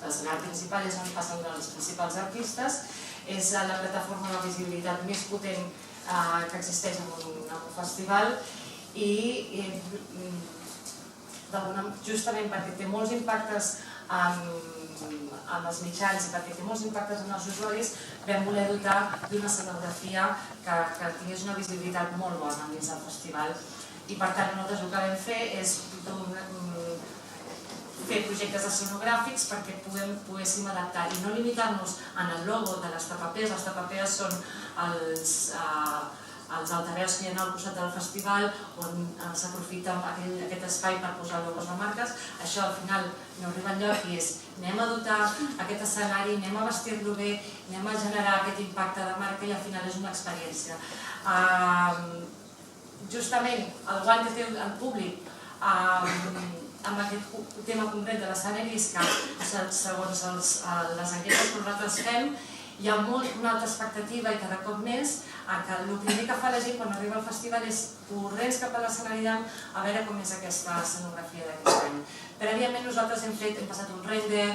L'escenari principal és on passen els principals artistes, és la plataforma de visibilitat més potent que existeix en un festival i justament perquè té molts impactes amb els mitjans i perquè té molts impactes en els usuaris vam voler dotar d'una escenografia que tingués una visibilitat molt bona dins del festival i per tant nosaltres el que vam fer és fer projectes escenogràfics perquè poguéssim adaptar i no limitar-nos en el logo de les TPPs. Les TPPs són els altaveus que hi ha al costat del festival on s'aprofita aquest espai per posar logos de marques. Això al final no arriba enlloc i és anem a dotar aquest escenari, anem a vestir-lo bé, anem a generar aquest impacte de marca i al final és una experiència. Justament el guany que té el públic amb aquest tema concret de l'escenari és que segons les enquestes que nosaltres fem hi ha una alta expectativa i cada cop més que el primer que fa la gent quan arriba al festival és corrents cap a l'escenari d'Am a veure com és aquesta escenografia d'aquest any. Prèviament nosaltres hem passat un render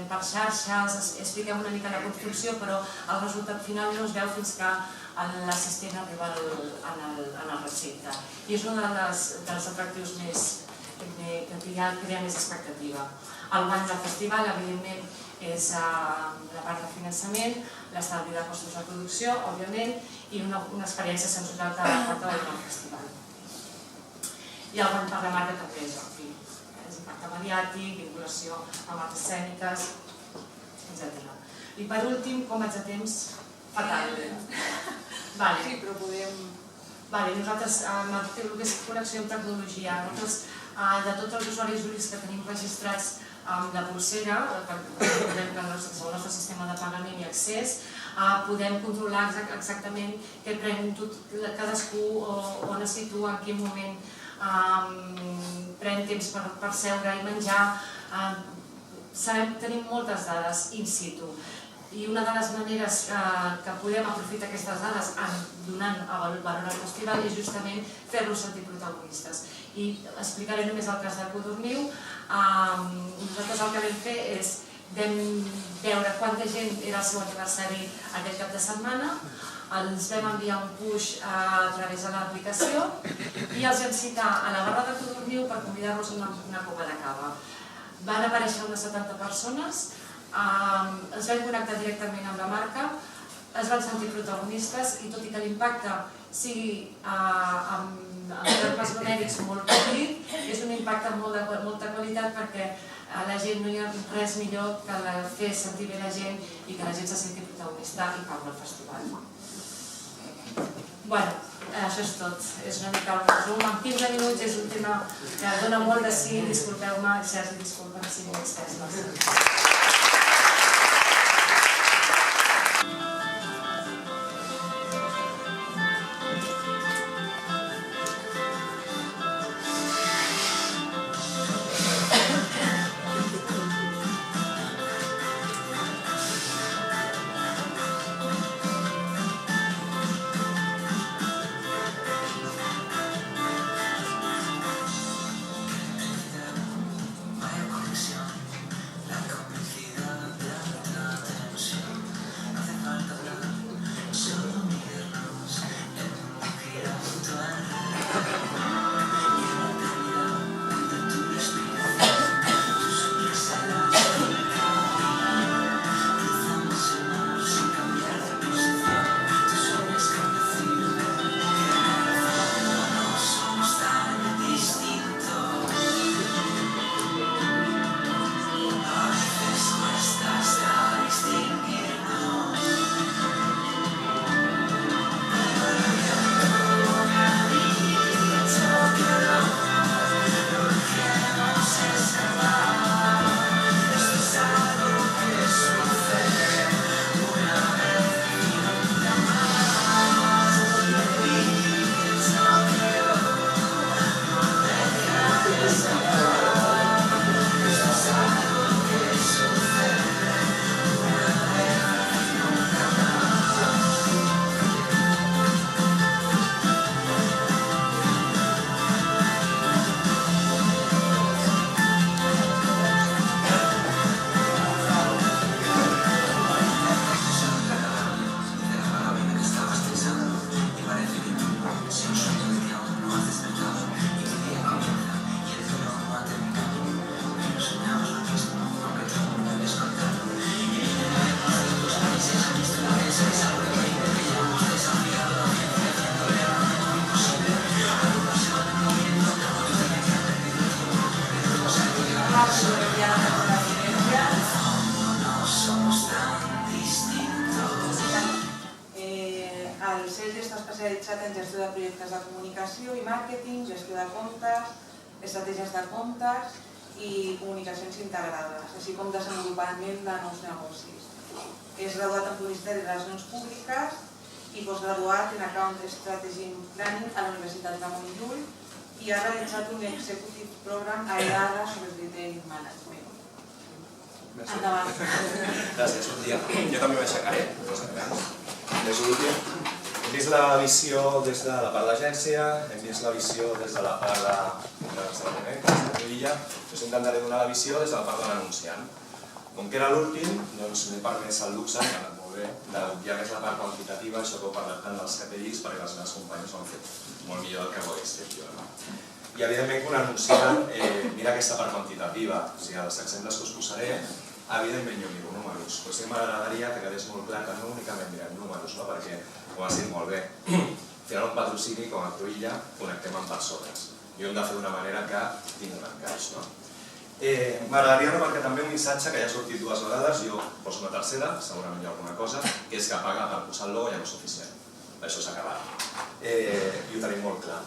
per xarxes, expliquem una mica la construcció, però el resultat final no es veu fins que l'assistent arriba en el recinte. I és un dels atractius que ja crea més expectativa. El guany del festival, evidentment, és la part de finançament, l'estalvi de costos de producció, òbviament, i una experiència sensorial que aporta al festival. I el guany per la marca també és obvi. És impacte mediàtic, vinculació amb arts escèniques, etc. I per últim, com haig de temps? Fatal. Sí, però podem... Nosaltres, amb el que és connexió amb tecnologia, de tots els usuaris únics que tenim registrats amb la pulsera, que és el nostre sistema de pagament i accés, podem controlar exactament què pren cadascú, on es situa, en quin moment pren temps per seure i menjar. Tenim moltes dades in situ. I una de les maneres que podem aprofitar aquestes dades donant valor al festival és justament fer-los sentir protagonistes. I explicaré només el cas del Codorniu. Nosaltres el que vam fer és veure quanta gent era el seu aniversari aquest cap de setmana, els vam enviar un push a través de l'aplicació i els vam citar a la barra de Codorniu per convidar-los a una copa de cava. Van aparèixer unes 70 persones, es van connectar directament amb la marca, es van sentir protagonistes i tot i que l'impacte sigui en termes numèrics molt petit, és un impacte amb molta qualitat perquè a la gent no hi ha res millor que fer sentir bé la gent i que la gent se senti protagonista i caure al festival. Això és tot. És una mica un resum. En 15 minuts és un tema que dona molt de sí. Disculpeu-me, Sergi, disculpa'm si m'he estès massa. El CELT està especialitzat en gestió de projectes de comunicació i màrqueting, gestió de comptes, estratègies de comptes i comunicacions integrades, així com desenvolupament de nous negocis. És graduat en Publicitat i Relacions Públiques i postgraduat en Account Strategy Planning a la Universitat de Montjuïc i ha realitzat un Executive Program a EDARA sobre Retail Management. Endavant. Gràcies, bon dia. Jo també m'aixecaré, més últim. Hem vist la visió des de la part de l'agència, hem vist la visió des de la part de l'esdeveniment, que és de Cruïlla. Jo intentaré donar la visió des de la part de l'anunciant. Com que era l'últim, doncs m'he permès el luxe, que ha anat molt bé, d'obviar més la part quantitativa, això que heu parlat tant dels KPIs, perquè les meves companyes ho han fet molt millor del que ho hagués fet jo. I evidentment que un anunciant mira aquesta part quantitativa, o sigui, els exemples que us posaré, evidentment jo miro números, però sí que m'agradaria que quedés molt clar que no únicament mirem números, no? Perquè, com has dit molt bé, al final un patrocini com a Cruïlla connectem amb persones i ho hem de fer d'una manera que tingui un encaix. No? M'agradaria remarcar també un missatge que ja ha sortit dues vegades, jo poso una tercera, segurament hi ha alguna cosa, que és que pagar per posar el logo ja no és suficient. Això s'ha acabat. I ho tenim molt clar.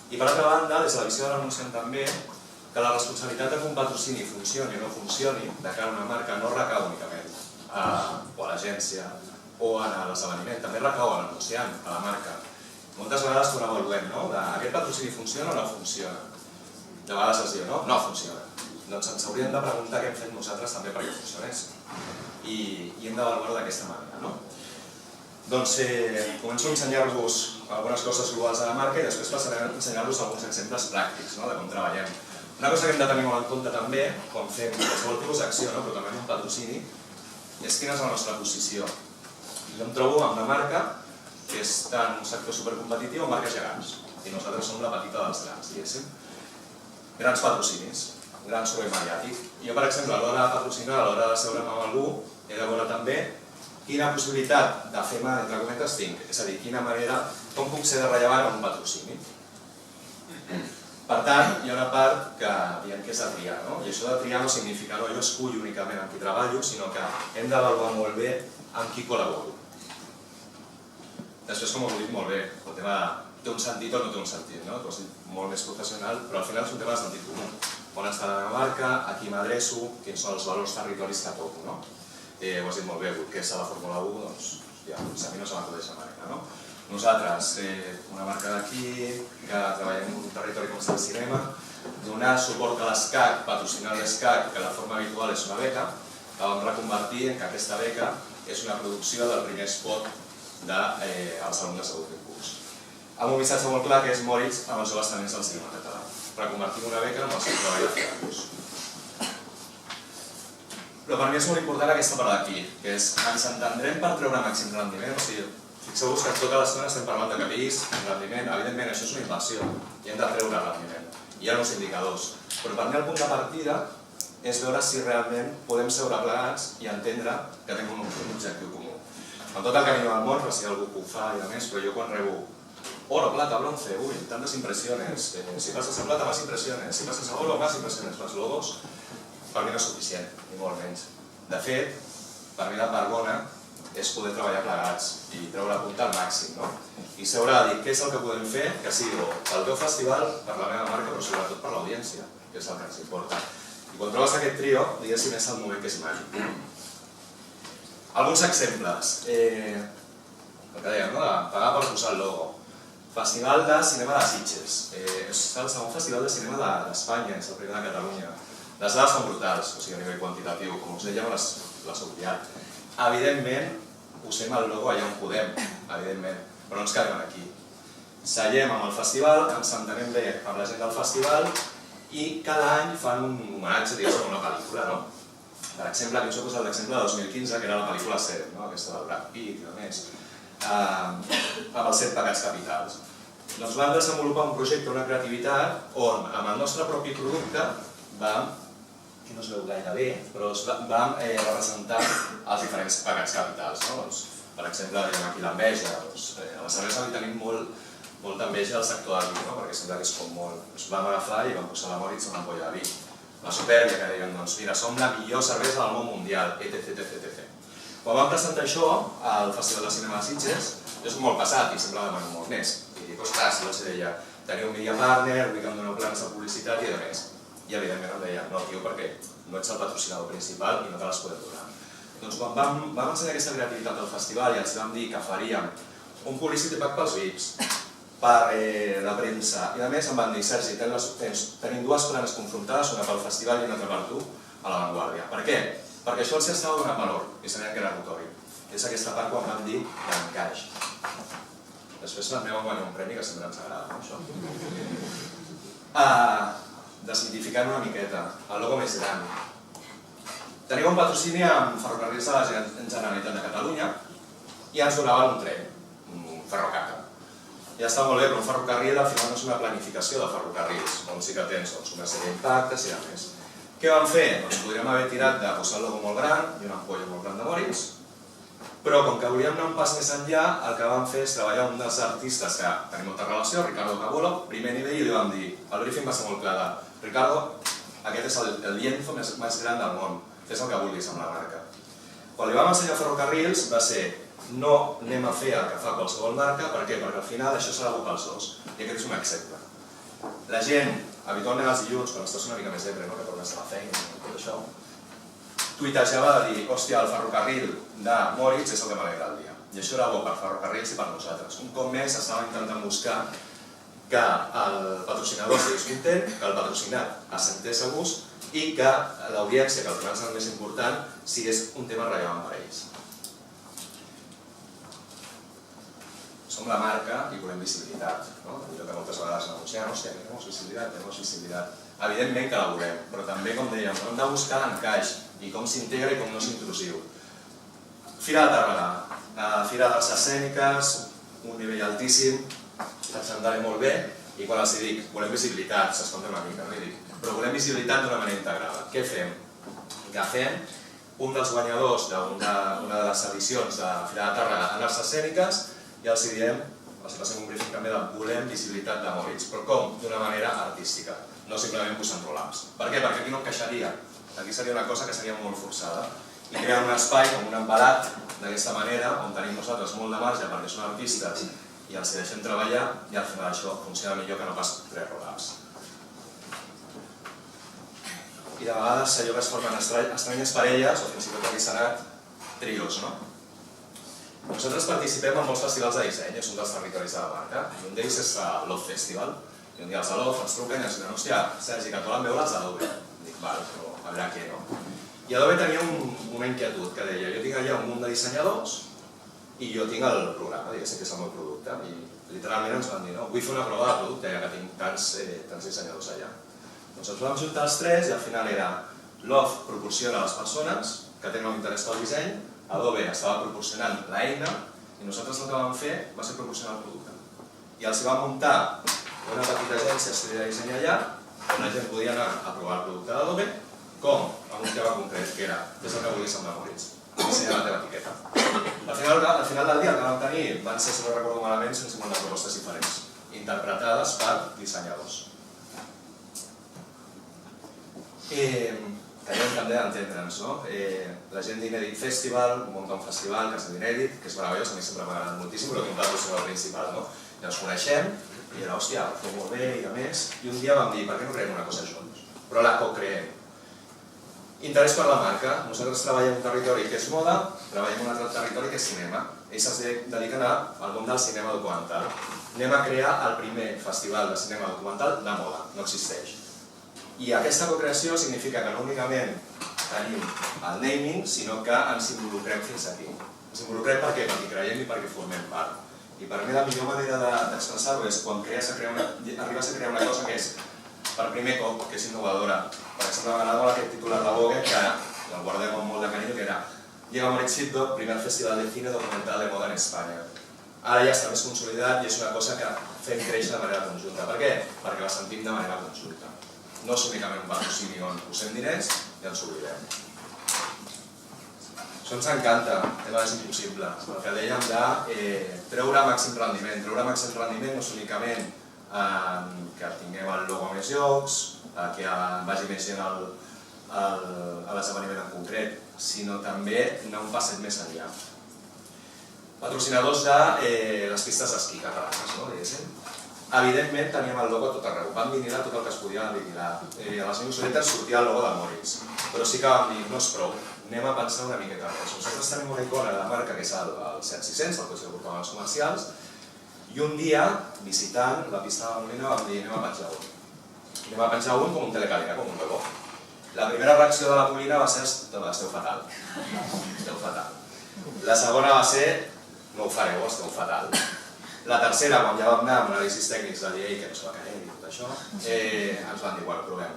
I per altra banda, des de la visió de l'anunciant també, que la responsabilitat de que un patrocini funcioni o no funcioni, de cara a una marca, no recau únicament o a l'agència o a l'esdeveniment, també recau a l'anunciant, a la marca. Moltes vegades quan avaluem, no? Aquest patrocini funciona o no funciona? De vegades es diu, no? No funciona. Doncs ens hauríem de preguntar què hem fet nosaltres també perquè funcionés. I hem d'avaluar-ho d'aquesta manera, no? Doncs començo a ensenyar-vos algunes coses globals de la marca i després passaré a ensenyar-vos alguns exemples pràctics, no? De com treballem. Una cosa que hem de tenir molt en compte també, quan fem qualsevol tipus d'acció, no? Però també en un patrocini, és quina és la nostra posició. Jo em trobo amb una marca que està en un sector supercompetitiu amb marques gegants. I nosaltres som la petita dels grans, diguéssim. Grans patrocinis, gran soroll mediàtic. Jo, per exemple, a l'hora de patrocinar, a l'hora de seure'm amb algú, he de veure també quina possibilitat de fer mà, entre cometes, tinc. És a dir, quina manera, com puc ser de rellevant en un patrocini. Per tant, hi ha una part que diem que és de triar, no? I això de triar no significa no jo escullo únicament amb qui treballo, sinó que hem d'avaluar molt bé amb qui col·laboro. Després, com ho heu dit molt bé, el tema té un sentit o no té un sentit, no? Tu has dit molt més professional, però al final és un tema de sentit comú. On està la meva marca, a qui m'adreço, quins són els valors territoris que toco, no? Ho has dit molt bé, que és a la Fórmula 1, doncs, ja, a mi no se m'acudeix la manera, no? Nosaltres, una marca d'aquí, que treballem en un territori com és el cinema, donar suport a l'ESCAC, patrocinar l'ESCAC, que la forma habitual és una beca, que vam reconvertir en que aquesta beca és una producció del primer spot dels alumnes de l'últim curs. Amb un missatge molt clar que és Moritz amb els joves talents del cinema català. Reconvertim una beca amb el seu treball de fer-los. Però per mi és molt important aquesta part d'aquí, que és ens entendrem per treure màxim rendiment, o sigui, fixeu-vos que tota l'estona estem parlant de KPIs, rendiment, evidentment això és una inversió i hem de treure rendiment. Hi ha uns indicadors, però per mi el punt de partida és veure si realment podem seure plegats i entendre que tenim un objectiu comú. En tot el camí del món, per si algú que ho fa i més, però jo quan rebo oro, plata, bronce, uy, tantas impresiones, si pasas a plata más impresiones, si pasas a oro más impresiones, más logos, per mi no és suficient, ni molt menys. De fet, per mi la part bona és poder treballar plegats i treure punta al màxim, no? I s'haurà de dir què és el que podem fer que sigui pel teu festival, per la meva marca, però sobretot per l'audiència, que és el que ens importa. I quan trobes aquest trio, diguéssim, és el moment que és màgic. Alguns exemples. El que dèiem, no? De pagar per posar el logo. Festival de Cinema de Sitges. És el segon festival de cinema d'Espanya, és el primer de Catalunya. Les dades són brutals, o sigui, a nivell quantitatiu. Com us dèiem, les heu triat. Evidentment, posem el logo allà on podem, evidentment, però no ens quedem aquí. Seguem amb el festival, ens entenem bé amb la gent del festival i cada any fan un homenatge, diguéssim, a una pel·lícula, no? Per exemple, aquí us he posat l'exemple de 2015, que era la pel·lícula 7, no? Aquesta del Brad Pitt i més, amb els 7 pecats capitals. Doncs vam desenvolupar un projecte, una creativitat, on amb el nostre propi producte vam, que no es veu gaire bé, però vam representar els diferents pecats capitals. Per exemple, aquí l'enveja. A la cervesa tenim molta enveja al sector del vi, perquè sembla que és com molt... Ens vam agafar i vam posar la Moritz en una ampolla de vi. La supèrbia que deien, doncs mira, som la millor cervesa del món mundial, etc. Quan vam presentar això al Festival de Cinema de Sitges, jo soc molt passat i sempre demano molt més. I dic, ostres, si els deia, teniu un media partner, vull que em doneu plans de publicitat i de més. I evidentment em deia, no tio, perquè no ets el patrocinador principal i no te les podem donar. Doncs quan vam ensenyar aquesta creativitat al festival i els vam dir que faríem un publicity pack pels VIPs, per la premsa, i a més em van dir, Sergi, tenim dues planes confrontades, una pel festival i una altra per tu, a l'avantguàrdia. Per què? perquè això els estava donant valor i sabien que era notori. És aquesta part quan vam dir l'encaix. Després també vam guanyar un premi que sempre ens agrada, no, això? Desmitificant una miqueta, el logo més gran. Tenim un patrocini amb Ferrocarrils de la Generalitat de Catalunya i ens donaven un tren, un ferrocarril. Ja està molt bé, però un ferrocarril al final no és una planificació de ferrocarrils, on sí que tens una sèrie d'impactes i de més. Què vam fer? Doncs podríem haver tirat de posar el logo molt gran i una ampolla molt gran de Moritz, però com que volíem anar un pas més enllà, el que vam fer és treballar amb un dels artistes que tenim molta relació, Ricardo Cabolo, primer nivell, i li vam dir, el briefing va ser molt clar de Ricardo, aquest és el lienzo més gran del món, fes el que vulguis amb la marca. Quan li vam ensenyar Ferrocarrils va ser, no anem a fer el que fa qualsevol marca, per què? Perquè al final això serà bo pels dos, i aquest és un exemple. La gent, habitualment els dilluns, quan estàs una mica més depre, que tornes a la feina i tot això, tuitejava de dir, hòstia, el ferrocarril de Moritz és el que m'alegra el dia. I això era bo per Ferrocarrils i per nosaltres. Un cop més estàvem intentant buscar que el patrocinador estigués content, que el patrocinat es sentés a gust i que l'audiència, que al final és el més important, sigués un tema rellevant per ells. Som la marca i volem visibilitat, no? Allò que moltes vegades anunciem, hòstia, tenim visibilitat. Evidentment que la volem, però també, com dèiem, hem de buscar l'encaix i com s'integra i com no és intrusiu. Fira de Tàrrega, Fira d'Arts Escèniques, un nivell altíssim, ens andaré molt bé, i quan els dic, volem visibilitat, s'escolta una mica, no li dic, però volem visibilitat d'una manera integrada. Què fem? Agafem un dels guanyadors d'una de les edicions de Fira de Tàrrega en Arts Escèniques i els diem, els passem un briefing també de volem visibilitat de Moritz, però com? D'una manera artística, no simplement posant roll-ups. Per què? Perquè aquí no encaixaria. Aquí seria una cosa que seria molt forçada. I crear un espai com un embalat d'aquesta manera, on tenim nosaltres molt de marge perquè són artistes i els deixem treballar i al final això funciona millor que no pas 3 roll-ups. I de vegades allò que es formen estranyes parelles o fins i tot aquí serà trios, no? Nosaltres participem en molts festivals de disseny, és un dels territoris de la marca, i un d'ells és el Love Festival. I un dia els de Love ens truquen i ens diuen, hòstia, Sergi, que tu l'han veure els d'Adobe. Dic, val, però a veure què, no? I Adobe tenia una inquietud que deia, jo tinc allà un munt de dissenyadors i jo tinc el programa, diguéssim que és el meu producte. I literalment ens van dir, no, vull fer una prova de producte, ja que tinc tants dissenyadors allà. Doncs ens vam juntar els 3 i al final era Love proporciona a les persones que tenen un interès pel disseny, Adobe estava proporcionant l'eina i nosaltres el que vam fer va ser proporcionar el producte. I els hi vam muntar una petita agència de disseny allà on la gent podia anar a provar el producte d'Adobe com amb un tema concret, que era des del que vulguis amb la Moritz, dissenyar la teva etiqueta. Al final del dia el que vam tenir van ser, si no recordo malament, 150 propostes diferents, interpretades per dissenyadors. Tenim també d'entendre'ns, no? La gent d'Inedit Festival munta un festival que és d'Inedit, que és meravellós, a mi sempre m'ha agradat moltíssim, però que un patrocinador principal, no? I ens coneixem, i era, hòstia, ho feu molt bé i a més, i un dia vam dir, per què no creem una cosa junts? Però la co-creem. Interès per la marca, nosaltres treballem en un territori que és moda, treballem en un altre territori que és cinema. Ells es dediquen al món del cinema documental. Anem a crear el primer festival de cinema documental de moda, no existeix. I aquesta co-creació significa que no únicament tenim el naming, sinó que ens involucrem fins aquí. Ens involucrem per què? Perquè creiem i perquè formem part. I per mi la millor manera d'expressar-ho és quan arribes a crear una cosa que és per primer cop, que és innovadora. Per exemple, m'agradava aquest titular de Vogue, que el guardem amb molt de carinyo, que era Llega Moritz Hitchcock, primer festival de cine documental de moda en Espanya. Ara ja està més consolidat i és una cosa que fem créixer de manera conjunta. Per què? Perquè la sentim de manera conjunta. No és únicament un patrocini on posem diners i ens oblidem. Això ens encanta, és impossible. El que dèiem de treure màxim rendiment. Treure màxim rendiment no és únicament que tinguem el logo a més llocs, que vagi més gent a l'esdeveniment en concret, sinó també anar un passet més enllà. Patrocinadors de les pistes d'esquí catalanes, no? Evidentment teníem el logo a tot arreu, vam vinilar tot el que es podia vinilar. A les newsletters sortia el logo de Moritz, però sí que vam dir, no és prou, anem a pensar una miqueta més. Nosaltres tenim una icona de marca que és el 7600, el cotxe que portaven els comercials, i un dia, visitant la pista de la Molina, vam dir, anem a penjar un com un telecàlica, com un logo. I La primera reacció de la Polina va ser esteu fatal. Esteu fatal. La segona va ser no ho fareu, esteu fatal. La tercera, quan ja vam anar amb anàlisis tècnics de llei, que no se va caer i tot això, ens van dir, bueno, provem.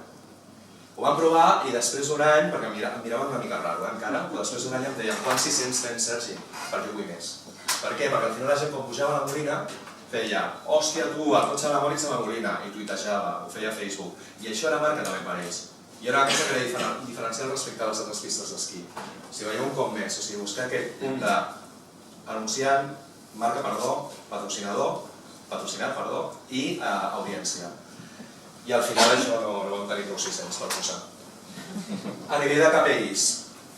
Ho vam provar i després d'un any, perquè em miraven una mica raro encara, però després d'un any em deien, quants 600 tens, Sergi? Perquè vull més. Per què? Perquè al final la gent quan pujava a la Molina feia, hòstia tu, el cotxe de la Mòrix a la Molina, i tuitejava, ho feia a Facebook. I això era marca també per ells. I era una cosa que era diferencial respecte a les altres pistes d'esquí. O sigui, veieu un cop més, o sigui, buscar aquest punt d'anunciant, marca, patrocinat, i audiència. I al final això no vam tenir prou 600 per posar. A nivell de KPIs,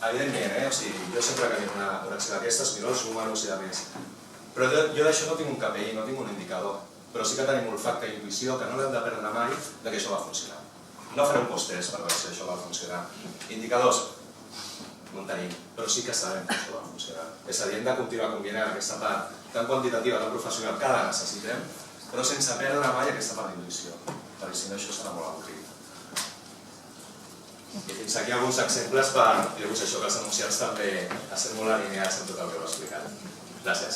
evidentment, o sigui, jo sempre que tinc una acció d'aquestes miro els números i de més. Però jo d'això no tinc un KPI, no tinc un indicador. Però sí que tenim olfacte i intuïció que no l'hem de perdre mai de que això va funcionar. No faré un post-test per veure si això va funcionar. Indicadors, no en tenim, però sí que sabem que això va funcionar. És a dir, hem de continuar combinant aquesta part tan quantitativa, tan professional que ara necessitem, però sense perdre mai aquesta part d'intuïció, perquè si no això serà molt avorrit. I fins aquí alguns exemples per dir-vos això, que els anunciants també estem molt alineats amb tot el que heu explicat. Gràcies.